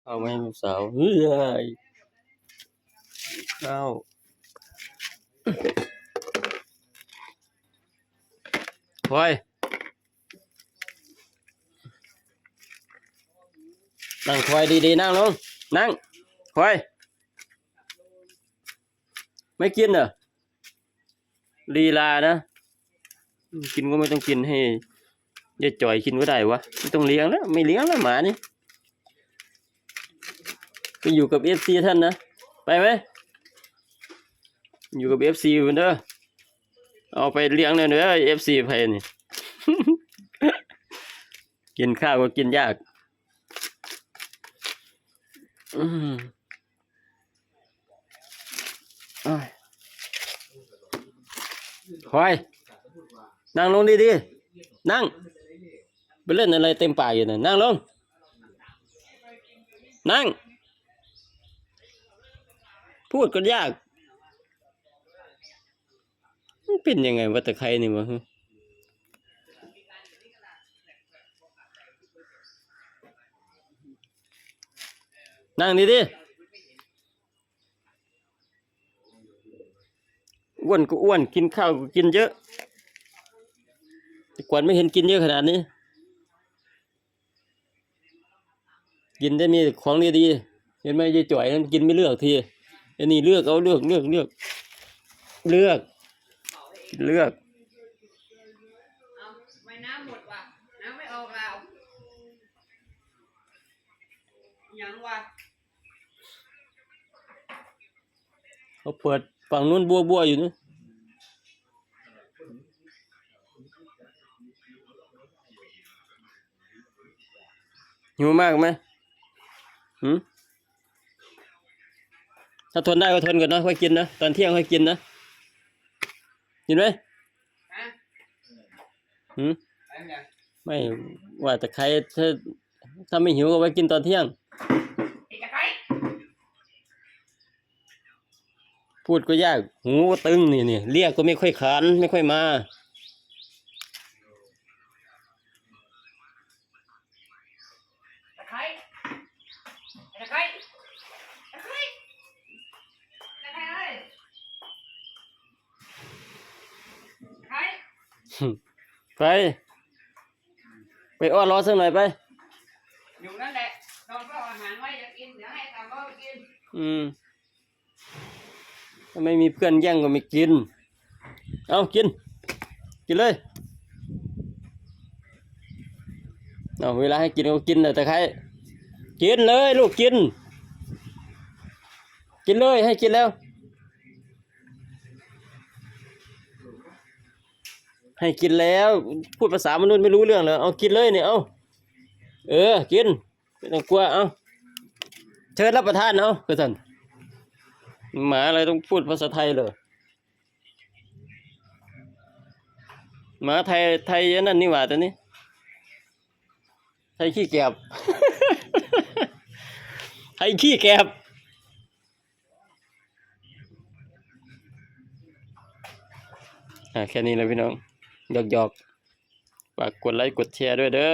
เอามาให้ลูกสาวเฮ้ยข้าวคอยนั่งคอยดีๆนั่งลงนั่งคอยไม่กินเหรอลีลานะกินก็ไม่ต้องกินให้ยายจ่อยกินก็ได้วะไม่ต้องเลี้ยงแล้วไม่เลี้ยงแล้วหมานี่ไปอยู่กับFCท่านนะไปไหมอยู่กับFCเด้อเอาไปเลี้ยงเลยเด้อFCไผนี่ กินข้าวก็กินยากคอยนั่งลงดีๆนั่งไปเล่นอะไรเต็มป่าอยู่น่ะนั่งลงนั่งพูดก็ยากมันเป็นยังไงวะตะไคร้นี่วะนั่งดีๆอ้วนก็อ้วนกินข้าวก็กินเยอะแต่ก่อนไม่เห็นกินเยอะขนาดนี้กินได้มีของดีๆเห็นไหมยายจ่อยนั้นกินไม่เลือกทีอันนี้เลือกเอาเลือกไม่น้ำหมดว่ะน้ำไม่ออกแล้วยังวะเขาเปิดฝั่งนู้นบัวอยู่นะหิวมากไหมถ้าทนได้ก็ทนก่อนนะค่อยกินนะตอนเที่ยงค่อยกินนะกินไหมไม่ว่าแต่ใครถ้าไม่หิวก็ไว้กินตอนเที่ยงพูดก็ยากหูก็ตึงนี่เรียกก็ไม่ค่อยขานไม่ค่อยมาไปอ้อนรอสักหน่อยไปอยู่นั่นแหละนอนเฝ้าอาหารไว้จะกินเดี๋ยวให้ตามพ่อไปกินถ้าไม่มีเพื่อนแย่งก็ไม่กินเอากินเลยเอาเวลาให้กินก็กินแต่ใครกินเลยลูกกินเลยให้กินแล้วให้กินแล้วพูดภาษามนุษย์ไม่รู้เรื่องเลยเอากินเลยเนี่ยเอากินไม่ต้องกลัวเอาเชิญรับประทานเอาคือท่านหมาอะไรต้องพูดภาษาไทยเลยหมาไทยนั่นนี่หว่าตัวนี้ไทยขี้แกบ ไทยขี้แกบแค่นี้เลยพี่น้องหยอกฝากกดไลค์กดแชร์ด้วยเด้อ